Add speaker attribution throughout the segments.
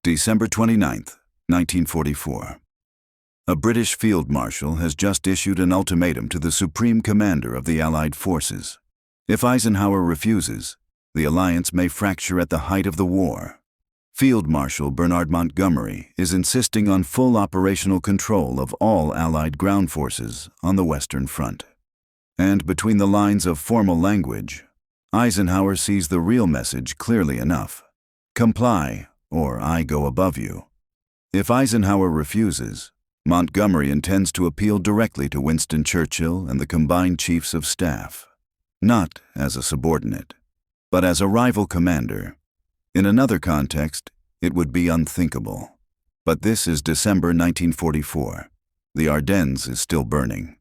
Speaker 1: December 29th, 1944. A British field marshal has just issued an ultimatum to the supreme commander of the Allied forces. If Eisenhower refuses, the alliance may fracture at the height of the war. Field Marshal Bernard Montgomery is insisting on full operational control of all Allied ground forces on the Western Front. And between the lines of formal language, Eisenhower sees the real message clearly enough. Comply, or I go above you. If Eisenhower refuses, Montgomery intends to appeal directly to Winston Churchill and the combined chiefs of staff, not as a subordinate, but as a rival commander. In another context, it would be unthinkable. But this is December 1944. The Ardennes is still burning.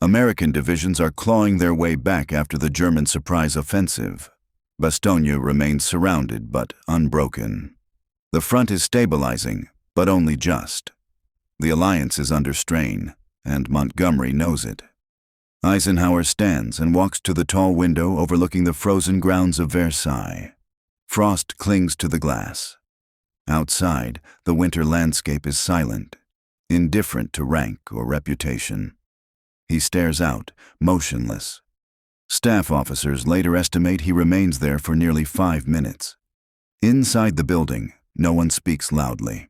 Speaker 1: American divisions are clawing their way back after the German surprise offensive. Bastogne remains surrounded but unbroken. The front is stabilizing, but only just. The alliance is under strain, and Montgomery knows it. Eisenhower stands and walks to the tall window overlooking the frozen grounds of Versailles. Frost clings to the glass. Outside, the winter landscape is silent, indifferent to rank or reputation. He stares out, motionless. Staff officers later estimate he remains there for nearly 5 minutes. Inside the building, no one speaks loudly.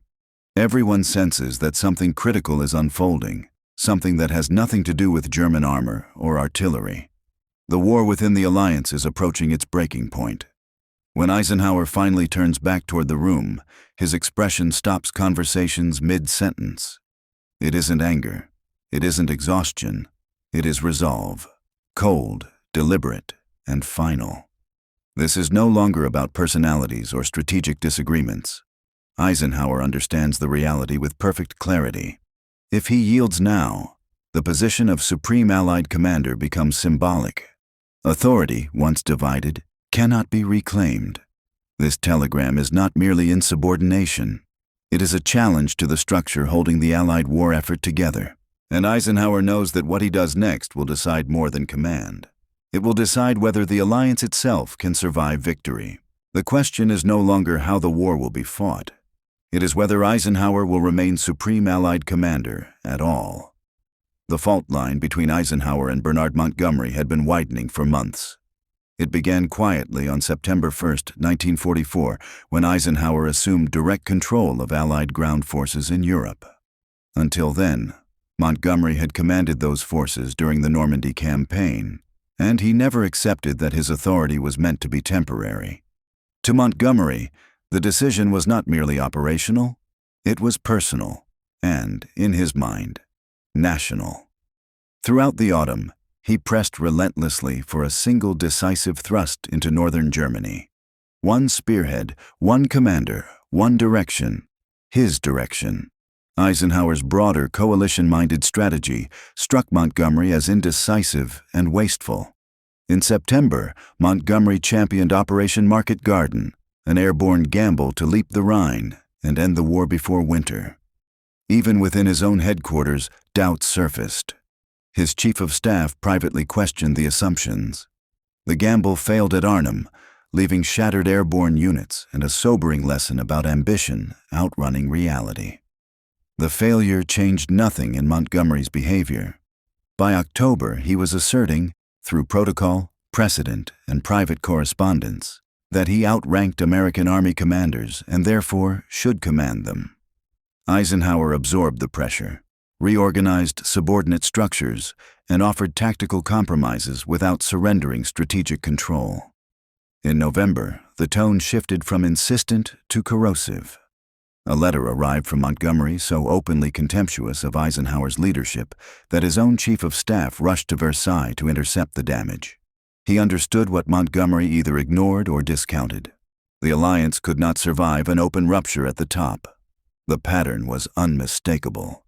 Speaker 1: Everyone senses that something critical is unfolding, something that has nothing to do with German armor or artillery. The war within the alliance is approaching its breaking point. When Eisenhower finally turns back toward the room, his expression stops conversations mid-sentence. It isn't anger. It isn't exhaustion. It is resolve. Cold, deliberate, and final. This is no longer about personalities or strategic disagreements. Eisenhower understands the reality with perfect clarity. If he yields now, the position of Supreme Allied Commander becomes symbolic. Authority, once divided, cannot be reclaimed. This telegram is not merely insubordination. It is a challenge to the structure holding the Allied war effort together. And Eisenhower knows that what he does next will decide more than command. It will decide whether the alliance itself can survive victory. The question is no longer how the war will be fought. It is whether Eisenhower will remain Supreme Allied Commander at all. The fault line between Eisenhower and Bernard Montgomery had been widening for months. It began quietly on September 1, 1944, when Eisenhower assumed direct control of Allied ground forces in Europe. Until then, Montgomery had commanded those forces during the Normandy campaign, and he never accepted that his authority was meant to be temporary. To Montgomery, the decision was not merely operational, it was personal, and, in his mind, national. Throughout the autumn, he pressed relentlessly for a single decisive thrust into northern Germany. One spearhead, one commander, one direction, his direction. Eisenhower's broader coalition-minded strategy struck Montgomery as indecisive and wasteful. In September, Montgomery championed Operation Market Garden, an airborne gamble to leap the Rhine and end the war before winter. Even within his own headquarters, doubts surfaced. His chief of staff privately questioned the assumptions. The gamble failed at Arnhem, leaving shattered airborne units and a sobering lesson about ambition outrunning reality. The failure changed nothing in Montgomery's behavior. By October, he was asserting, through protocol, precedent, and private correspondence, that he outranked American Army commanders and therefore should command them. Eisenhower absorbed the pressure, reorganized subordinate structures, and offered tactical compromises without surrendering strategic control. In November, the tone shifted from insistent to corrosive. A letter arrived from Montgomery so openly contemptuous of Eisenhower's leadership that his own chief of staff rushed to Versailles to intercept the damage. He understood what Montgomery either ignored or discounted. The alliance could not survive an open rupture at the top. The pattern was unmistakable.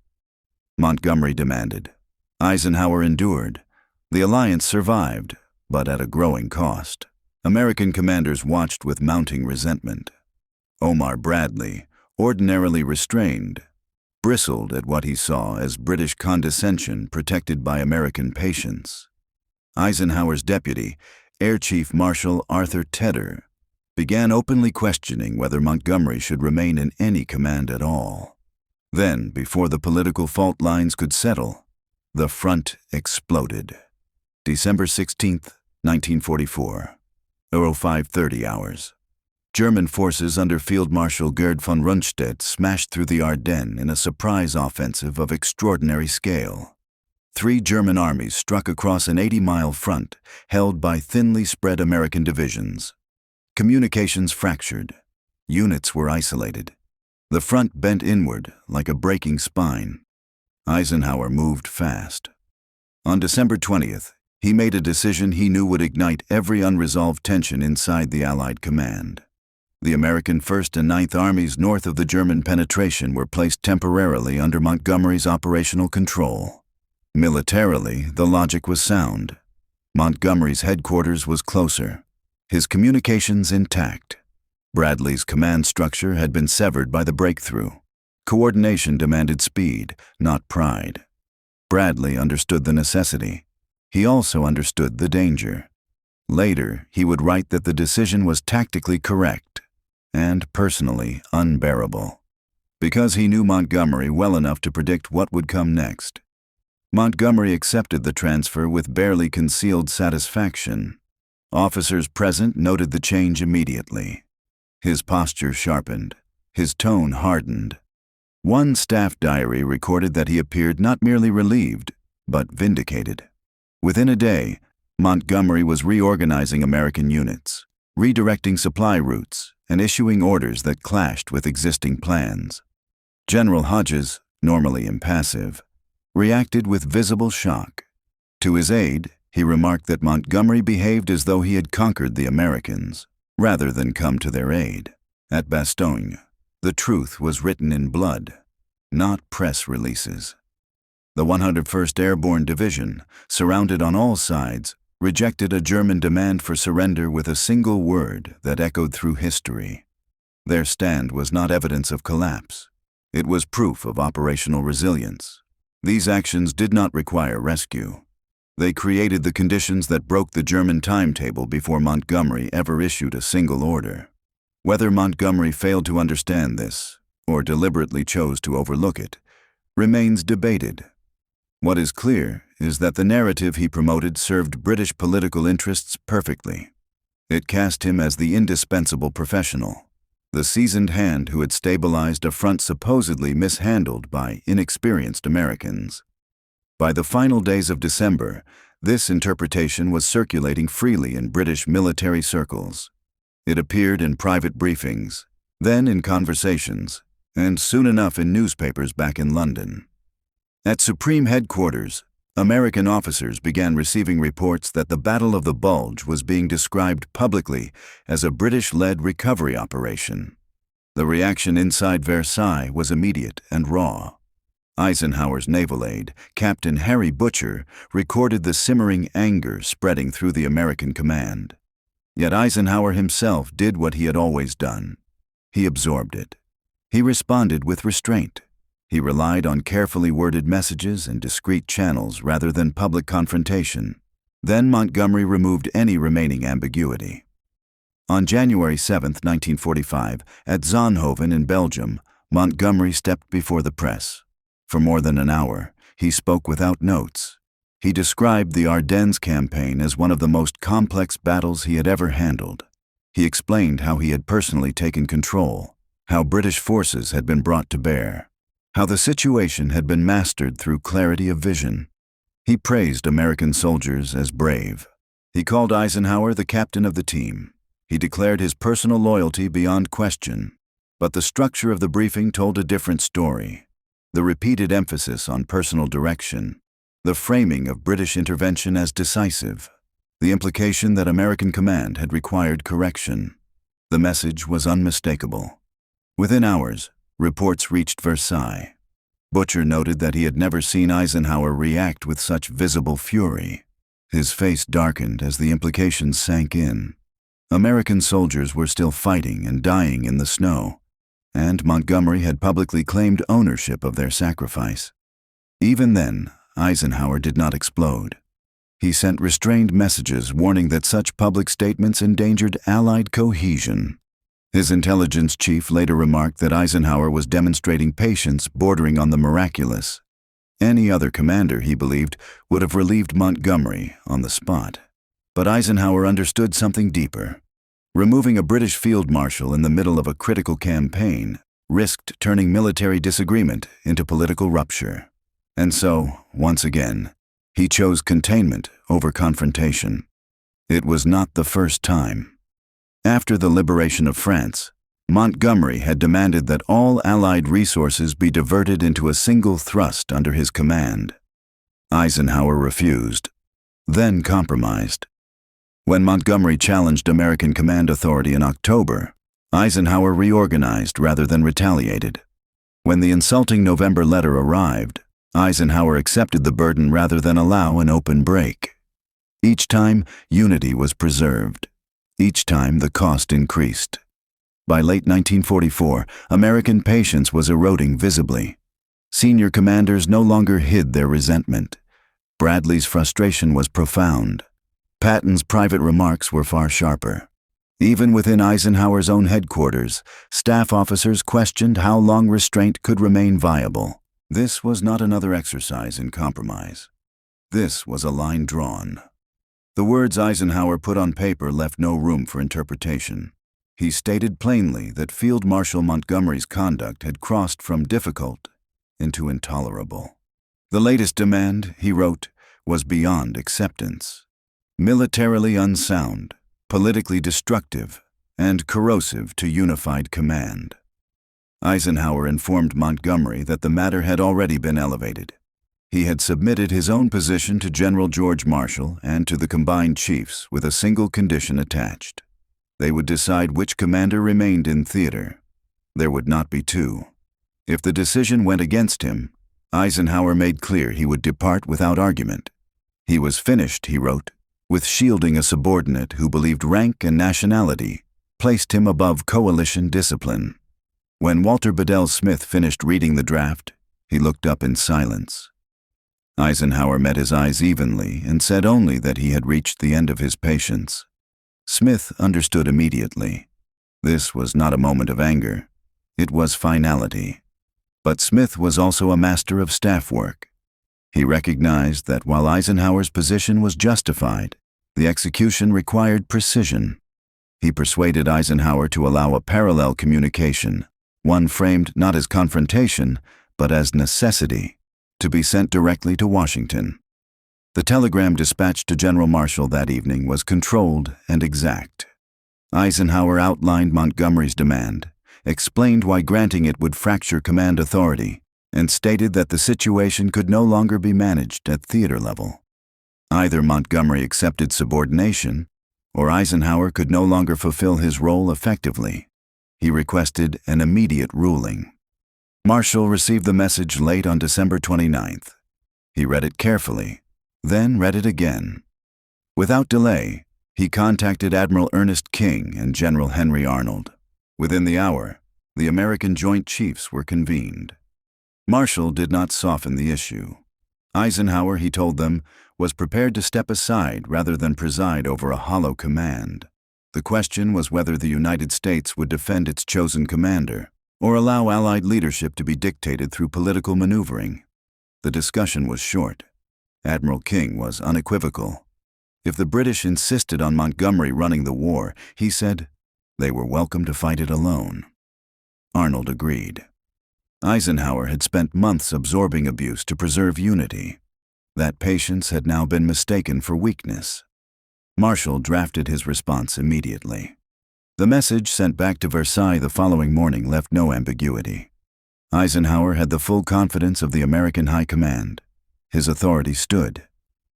Speaker 1: Montgomery demanded. Eisenhower endured. The alliance survived, but at a growing cost. American commanders watched with mounting resentment. Omar Bradley, ordinarily restrained, bristled at what he saw as British condescension protected by American patience. Eisenhower's deputy, Air Chief Marshal Arthur Tedder, began openly questioning whether Montgomery should remain in any command at all. Then, before the political fault lines could settle, the front exploded. December 16, 1944, 05:30 hours. German forces under Field Marshal Gerd von Rundstedt smashed through the Ardennes in a surprise offensive of extraordinary scale. 3 German armies struck across an 80-mile front held by thinly spread American divisions. Communications fractured. Units were isolated. The front bent inward like a breaking spine. Eisenhower moved fast. On December 20th, he made a decision he knew would ignite every unresolved tension inside the Allied command. The American 1st and 9th Armies north of the German penetration were placed temporarily under Montgomery's operational control. Militarily, the logic was sound. Montgomery's headquarters was closer, his communications intact. Bradley's command structure had been severed by the breakthrough. Coordination demanded speed, not pride. Bradley understood the necessity. He also understood the danger. Later, he would write that the decision was tactically correct and personally unbearable, because he knew Montgomery well enough to predict what would come next. Montgomery accepted the transfer with barely concealed satisfaction. Officers present noted the change immediately. His posture sharpened, his tone hardened. One staff diary recorded that he appeared not merely relieved, but vindicated. Within a day, Montgomery was reorganizing American units, redirecting supply routes, and issuing orders that clashed with existing plans. General Hodges, normally impassive, reacted with visible shock. To his aide, he remarked that Montgomery behaved as though he had conquered the Americans, rather than come to their aid. At Bastogne, the truth was written in blood, not press releases. The 101st Airborne Division, surrounded on all sides, rejected a German demand for surrender with a single word that echoed through history. Their stand was not evidence of collapse. It was proof of operational resilience. These actions did not require rescue. They created the conditions that broke the German timetable before Montgomery ever issued a single order. Whether Montgomery failed to understand this, or deliberately chose to overlook it, remains debated. What is clear is that the narrative he promoted served British political interests perfectly. It cast him as the indispensable professional, the seasoned hand who had stabilized a front supposedly mishandled by inexperienced Americans. By the final days of December, this interpretation was circulating freely in British military circles. It appeared in private briefings, then in conversations, and soon enough in newspapers back in London. At Supreme Headquarters, American officers began receiving reports that the Battle of the Bulge was being described publicly as a British-led recovery operation. The reaction inside Versailles was immediate and raw. Eisenhower's naval aide, Captain Harry Butcher, recorded the simmering anger spreading through the American command. Yet Eisenhower himself did what he had always done. He absorbed it. He responded with restraint. He relied on carefully worded messages and discreet channels rather than public confrontation. Then Montgomery removed any remaining ambiguity. On January 7, 1945, at Zonhoven in Belgium, Montgomery stepped before the press. For more than an hour, he spoke without notes. He described the Ardennes campaign as one of the most complex battles he had ever handled. He explained how he had personally taken control, how British forces had been brought to bear, how the situation had been mastered through clarity of vision. He praised American soldiers as brave. He called Eisenhower the captain of the team. He declared his personal loyalty beyond question. But the structure of the briefing told a different story. The repeated emphasis on personal direction, the framing of British intervention as decisive, the implication that American command had required correction. The message was unmistakable. Within hours, reports reached Versailles. Butcher noted that he had never seen Eisenhower react with such visible fury. His face darkened as the implications sank in. American soldiers were still fighting and dying in the snow, and Montgomery had publicly claimed ownership of their sacrifice. Even then, Eisenhower did not explode. He sent restrained messages warning that such public statements endangered Allied cohesion. His intelligence chief later remarked that Eisenhower was demonstrating patience bordering on the miraculous. Any other commander, he believed, would have relieved Montgomery on the spot. But Eisenhower understood something deeper. Removing a British field marshal in the middle of a critical campaign risked turning military disagreement into political rupture. And so, once again, he chose containment over confrontation. It was not the first time. After the liberation of France, Montgomery had demanded that all Allied resources be diverted into a single thrust under his command. Eisenhower refused, then compromised. When Montgomery challenged American command authority in October, Eisenhower reorganized rather than retaliated. When the insulting November letter arrived, Eisenhower accepted the burden rather than allow an open break. Each time, unity was preserved. Each time, the cost increased. By late 1944, American patience was eroding visibly. Senior commanders no longer hid their resentment. Bradley's frustration was profound. Patton's private remarks were far sharper. Even within Eisenhower's own headquarters, staff officers questioned how long restraint could remain viable. This was not another exercise in compromise. This was a line drawn. The words Eisenhower put on paper left no room for interpretation. He stated plainly that Field Marshal Montgomery's conduct had crossed from difficult into intolerable. The latest demand, he wrote, was beyond acceptance. Militarily unsound, politically destructive, and corrosive to unified command. Eisenhower informed Montgomery that the matter had already been elevated. He had submitted his own position to General George Marshall and to the combined chiefs with a single condition attached. They would decide which commander remained in theater. There would not be two. If the decision went against him, Eisenhower made clear he would depart without argument. He was finished, he wrote, with shielding a subordinate who believed rank and nationality placed him above coalition discipline. When Walter Bedell Smith finished reading the draft, he looked up in silence. Eisenhower met his eyes evenly and said only that he had reached the end of his patience. Smith understood immediately. This was not a moment of anger. It was finality. But Smith was also a master of staff work. He recognized that while Eisenhower's position was justified, the execution required precision. He persuaded Eisenhower to allow a parallel communication, one framed not as confrontation, but as necessity, to be sent directly to Washington. The telegram dispatched to General Marshall that evening was controlled and exact. Eisenhower outlined Montgomery's demand, explained why granting it would fracture command authority, and stated that the situation could no longer be managed at theater level. Either Montgomery accepted subordination, or Eisenhower could no longer fulfill his role effectively. He requested an immediate ruling. Marshall received the message late on December 29th. He read it carefully, then read it again. Without delay, he contacted Admiral Ernest King and General Henry Arnold. Within the hour, the American Joint Chiefs were convened. Marshall did not soften the issue. Eisenhower, he told them, was prepared to step aside rather than preside over a hollow command. The question was whether the United States would defend its chosen commander or allow Allied leadership to be dictated through political maneuvering. The discussion was short. Admiral King was unequivocal. If the British insisted on Montgomery running the war, he said, they were welcome to fight it alone. Arnold agreed. Eisenhower had spent months absorbing abuse to preserve unity. That patience had now been mistaken for weakness. Marshall drafted his response immediately. The message sent back to Versailles the following morning left no ambiguity. Eisenhower had the full confidence of the American High Command. His authority stood.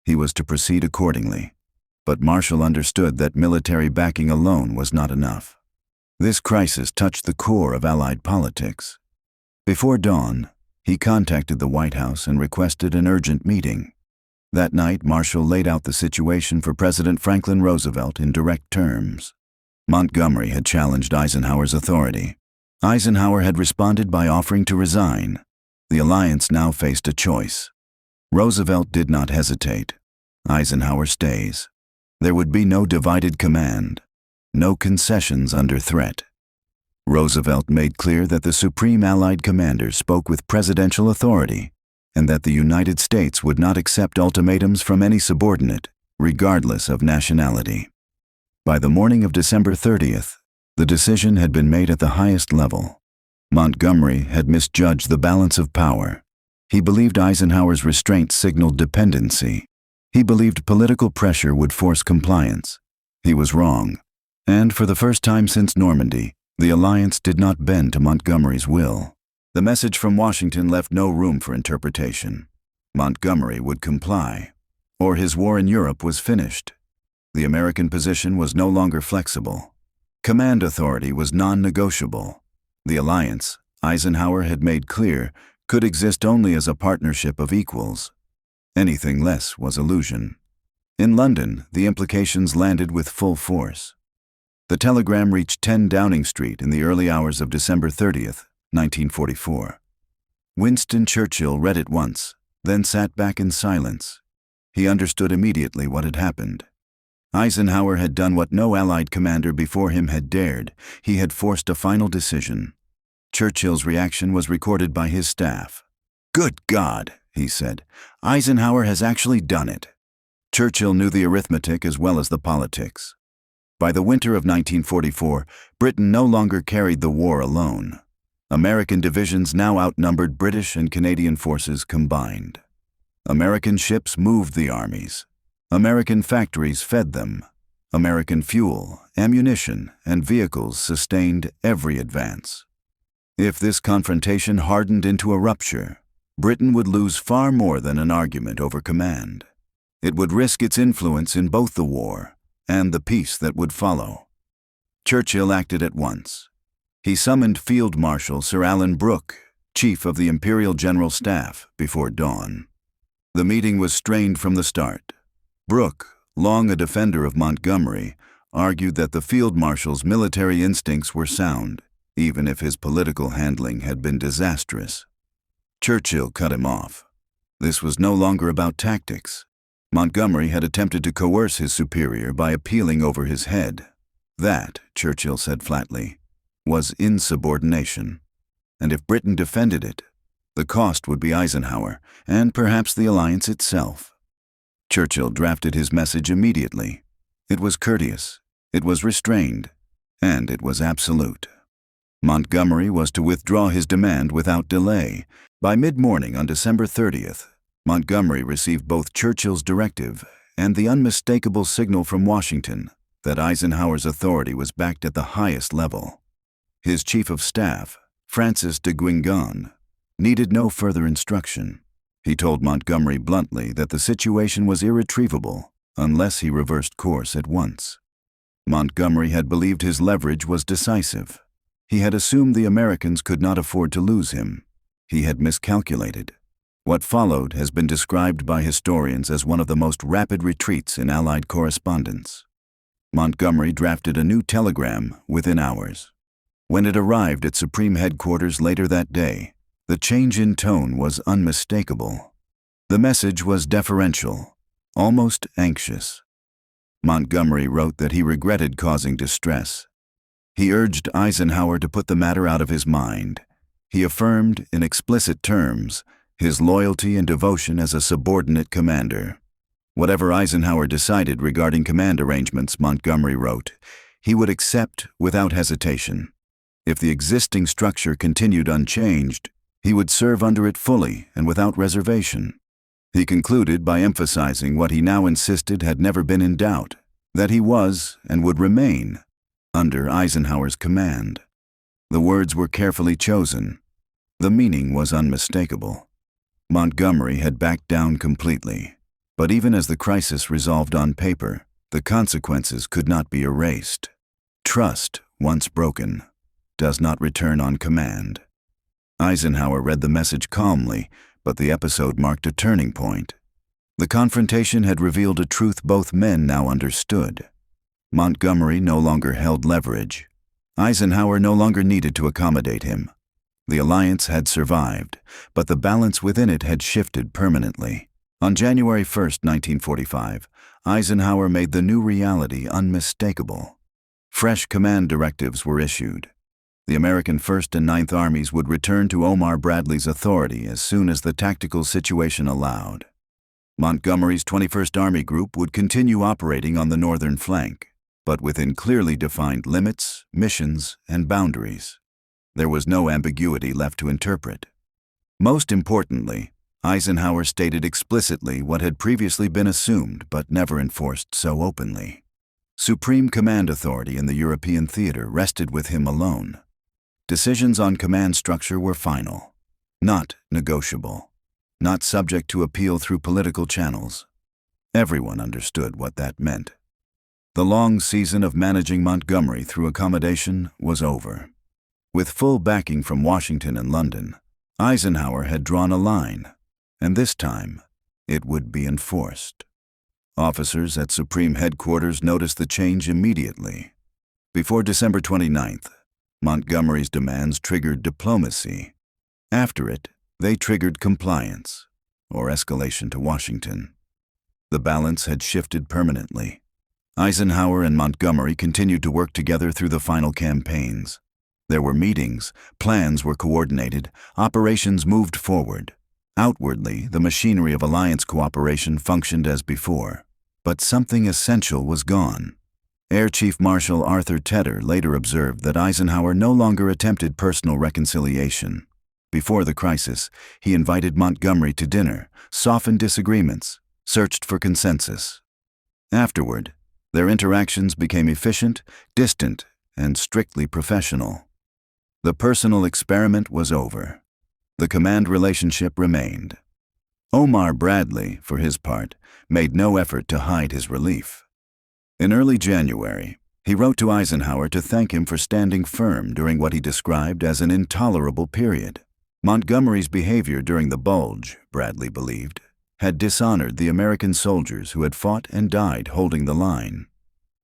Speaker 1: He was to proceed accordingly. But Marshall understood that military backing alone was not enough. This crisis touched the core of Allied politics. Before dawn, he contacted the White House and requested an urgent meeting. That night, Marshall laid out the situation for President Franklin Roosevelt in direct terms. Montgomery had challenged Eisenhower's authority. Eisenhower had responded by offering to resign. The alliance now faced a choice. Roosevelt did not hesitate. Eisenhower stays. There would be no divided command, no concessions under threat. Roosevelt made clear that the Supreme Allied Commander spoke with presidential authority and that the United States would not accept ultimatums from any subordinate, regardless of nationality. By the morning of December 30th, the decision had been made at the highest level. Montgomery had misjudged the balance of power. He believed Eisenhower's restraint signaled dependency. He believed political pressure would force compliance. He was wrong. And for the first time since Normandy, the alliance did not bend to Montgomery's will. The message from Washington left no room for interpretation. Montgomery would comply, or his war in Europe was finished. The American position was no longer flexible. Command authority was non-negotiable. The alliance, Eisenhower had made clear, could exist only as a partnership of equals. Anything less was illusion. In London, the implications landed with full force. The telegram reached 10 Downing Street in the early hours of December 30th, 1944. Winston Churchill read it once, then sat back in silence. He understood immediately what had happened. Eisenhower had done what no Allied commander before him had dared. He had forced a final decision. Churchill's reaction was recorded by his staff. "Good God," he said, "Eisenhower has actually done it." Churchill knew the arithmetic as well as the politics. By the winter of 1944, Britain no longer carried the war alone. American divisions now outnumbered British and Canadian forces combined. American ships moved the armies. American factories fed them. American fuel, ammunition, and vehicles sustained every advance. If this confrontation hardened into a rupture, Britain would lose far more than an argument over command. It would risk its influence in both the war and the peace that would follow. Churchill acted at once. He summoned Field Marshal Sir Alan Brooke, Chief of the Imperial General Staff, before dawn. The meeting was strained from the start. Brooke, long a defender of Montgomery, argued that the Field Marshal's military instincts were sound, even if his political handling had been disastrous. Churchill cut him off. This was no longer about tactics. Montgomery had attempted to coerce his superior by appealing over his head. That, Churchill said flatly, was insubordination. And if Britain defended it, the cost would be Eisenhower, and perhaps the alliance itself. Churchill drafted his message immediately. It was courteous, it was restrained, and it was absolute. Montgomery was to withdraw his demand without delay. By mid-morning on December 30th, Montgomery received both Churchill's directive and the unmistakable signal from Washington that Eisenhower's authority was backed at the highest level. His chief of staff, Francis de Guingamp, needed no further instruction. He told Montgomery bluntly that the situation was irretrievable unless he reversed course at once. Montgomery had believed his leverage was decisive. He had assumed the Americans could not afford to lose him. He had miscalculated. What followed has been described by historians as one of the most rapid retreats in Allied correspondence. Montgomery drafted a new telegram within hours. When it arrived at Supreme Headquarters later that day, the change in tone was unmistakable. The message was deferential, almost anxious. Montgomery wrote that he regretted causing distress. He urged Eisenhower to put the matter out of his mind. He affirmed, in explicit terms, his loyalty and devotion as a subordinate commander. Whatever Eisenhower decided regarding command arrangements, Montgomery wrote, he would accept without hesitation. If the existing structure continued unchanged, he would serve under it fully and without reservation. He concluded by emphasizing what he now insisted had never been in doubt, that he was and would remain under Eisenhower's command. The words were carefully chosen. The meaning was unmistakable. Montgomery had backed down completely, but even as the crisis resolved on paper, the consequences could not be erased. Trust, once broken, does not return on command. Eisenhower read the message calmly, but the episode marked a turning point. The confrontation had revealed a truth both men now understood. Montgomery no longer held leverage. Eisenhower no longer needed to accommodate him. The alliance had survived, but the balance within it had shifted permanently. On January 1, 1945, Eisenhower made the new reality unmistakable. Fresh command directives were issued. The American 1st and 9th Armies would return to Omar Bradley's authority as soon as the tactical situation allowed. Montgomery's 21st Army Group would continue operating on the northern flank, but within clearly defined limits, missions, and boundaries. There was no ambiguity left to interpret. Most importantly, Eisenhower stated explicitly what had previously been assumed but never enforced so openly. Supreme command authority in the European theater rested with him alone. Decisions on command structure were final, not negotiable, not subject to appeal through political channels. Everyone understood what that meant. The long season of managing Montgomery through accommodation was over. With full backing from Washington and London, Eisenhower had drawn a line, and this time it would be enforced. Officers at Supreme Headquarters noticed the change immediately. Before December 29th, Montgomery's demands triggered diplomacy. After it, they triggered compliance, or escalation to Washington. The balance had shifted permanently. Eisenhower and Montgomery continued to work together through the final campaigns. There were meetings, plans were coordinated, operations moved forward. Outwardly, the machinery of alliance cooperation functioned as before, but something essential was gone. Air Chief Marshal Arthur Tedder later observed that Eisenhower no longer attempted personal reconciliation. Before the crisis, he invited Montgomery to dinner, softened disagreements, searched for consensus. Afterward, their interactions became efficient, distant, and strictly professional. The personal experiment was over. The command relationship remained. Omar Bradley, for his part, made no effort to hide his relief. In early January, he wrote to Eisenhower to thank him for standing firm during what he described as an intolerable period. Montgomery's behavior during the Bulge, Bradley believed, had dishonored the American soldiers who had fought and died holding the line.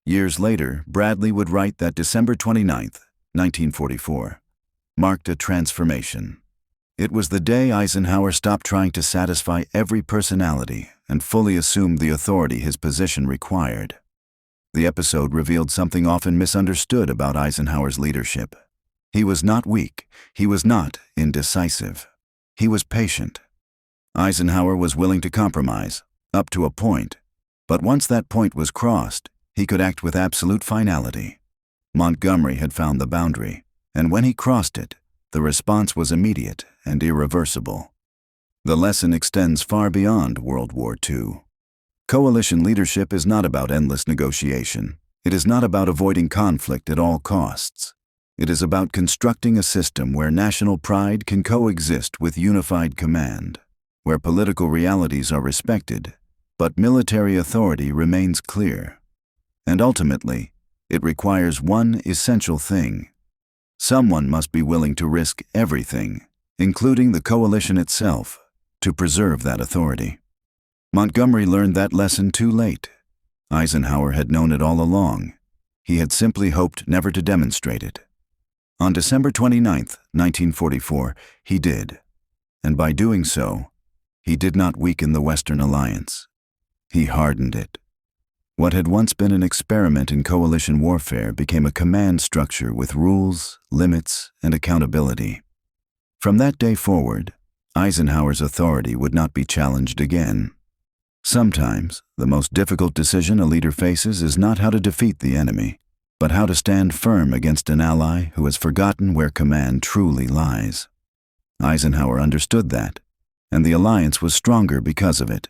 Speaker 1: Years later, Bradley would write that December 29, 1944, marked a transformation. It was the day Eisenhower stopped trying to satisfy every personality and fully assumed the authority his position required. The episode revealed something often misunderstood about Eisenhower's leadership. He was not weak, he was not indecisive. He was patient. Eisenhower was willing to compromise, up to a point, but once that point was crossed, he could act with absolute finality. Montgomery had found the boundary, and when he crossed it, the response was immediate and irreversible. The lesson extends far beyond World War II. Coalition leadership is not about endless negotiation. It is not about avoiding conflict at all costs. It is about constructing a system where national pride can coexist with unified command, where political realities are respected, but military authority remains clear. And ultimately, it requires one essential thing. Someone must be willing to risk everything, including the coalition itself, to preserve that authority. Montgomery learned that lesson too late. Eisenhower had known it all along. He had simply hoped never to demonstrate it. On December 29, 1944, he did. And by doing so, he did not weaken the Western alliance. He hardened it. What had once been an experiment in coalition warfare became a command structure with rules, limits, and accountability. From that day forward, Eisenhower's authority would not be challenged again. Sometimes, the most difficult decision a leader faces is not how to defeat the enemy, but how to stand firm against an ally who has forgotten where command truly lies. Eisenhower understood that, and the alliance was stronger because of it.